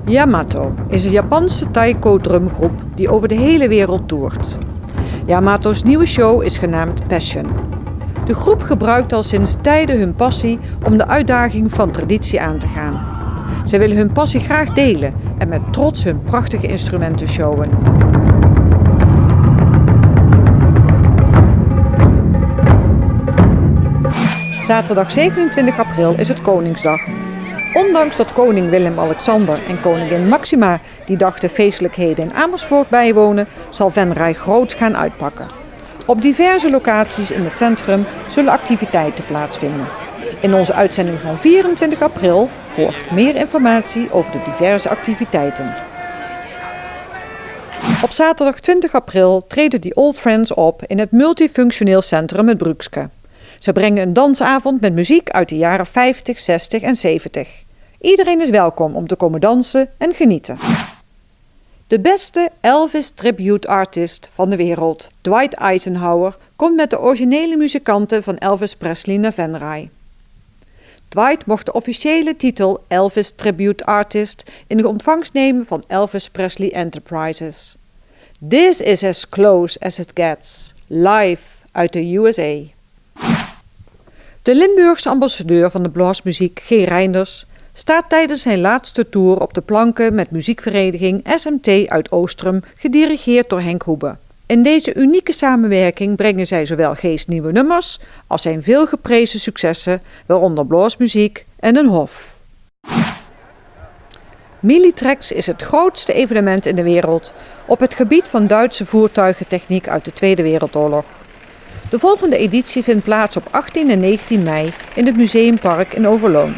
Yamato is een Japanse taiko-drumgroep die over de hele wereld toert. Yamato's nieuwe show is genaamd Passion. De groep gebruikt al sinds tijden hun passie om de uitdaging van traditie aan te gaan. Zij willen hun passie graag delen en met trots hun prachtige instrumenten showen. Zaterdag 27 april is het Koningsdag. Ondanks dat koning Willem-Alexander en koningin Maxima die dag de feestelijkheden in Amersfoort bijwonen, zal Venray groots gaan uitpakken. Op diverse locaties in het centrum zullen activiteiten plaatsvinden. In onze uitzending van 24 april volgt meer informatie over de diverse activiteiten. Op zaterdag 20 april treden The Old Friends op in het multifunctioneel centrum het Brukske. Ze brengen een dansavond met muziek uit de jaren 50, 60 en 70. Iedereen is welkom om te komen dansen en genieten. De beste Elvis tribute artist van de wereld, Dwight Eisenhower, komt met de originele muzikanten van Elvis Presley naar Venray. Dwight mocht de officiële titel Elvis Tribute Artist in de ontvangst nemen van Elvis Presley Enterprises. This is as close as it gets, live uit de USA. De Limburgse ambassadeur van de bluesmuziek, G. Reinders, staat tijdens zijn laatste tour op de planken met muziekvereniging SMT uit Oostrum, gedirigeerd door Henk Hoebe. In deze unieke samenwerking brengen zij zowel G's nieuwe nummers als zijn veelgeprezen successen, waaronder bluesmuziek en een hof. Militrex is het grootste evenement in de wereld op het gebied van Duitse voertuigentechniek uit de Tweede Wereldoorlog. De volgende editie vindt plaats op 18 en 19 mei in het Museumpark in Overloon.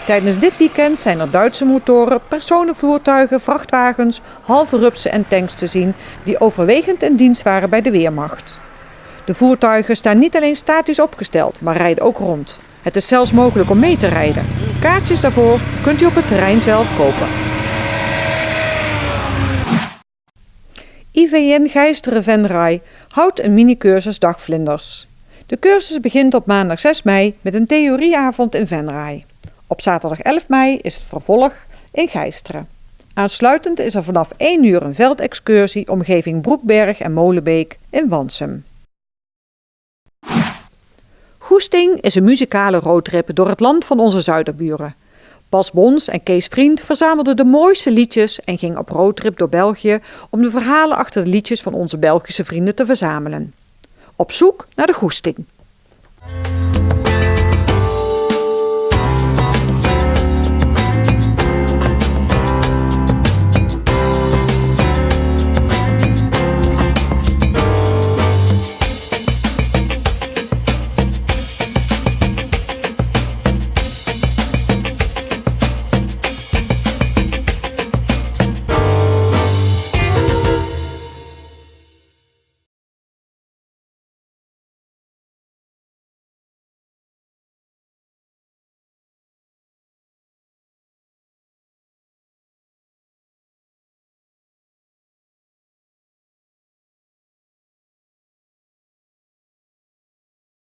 Tijdens dit weekend zijn er Duitse motoren, personenvoertuigen, vrachtwagens, halve rupsen en tanks te zien die overwegend in dienst waren bij de Weermacht. De voertuigen staan niet alleen statisch opgesteld, maar rijden ook rond. Het is zelfs mogelijk om mee te rijden. Kaartjes daarvoor kunt u op het terrein zelf kopen. IVN Geisteren Venray houdt een mini-cursus Dagvlinders. De cursus begint op maandag 6 mei met een theorieavond in Venray. Op zaterdag 11 mei is het vervolg in Geisteren. Aansluitend is er vanaf 1 uur een veldexcursie omgeving Broekberg en Molenbeek in Wansum. Goesting is een muzikale roadtrip door het land van onze zuiderburen. Bas Bons en Kees Vriend verzamelden de mooiste liedjes en gingen op roadtrip door België om de verhalen achter de liedjes van onze Belgische vrienden te verzamelen. Op zoek naar de goesting.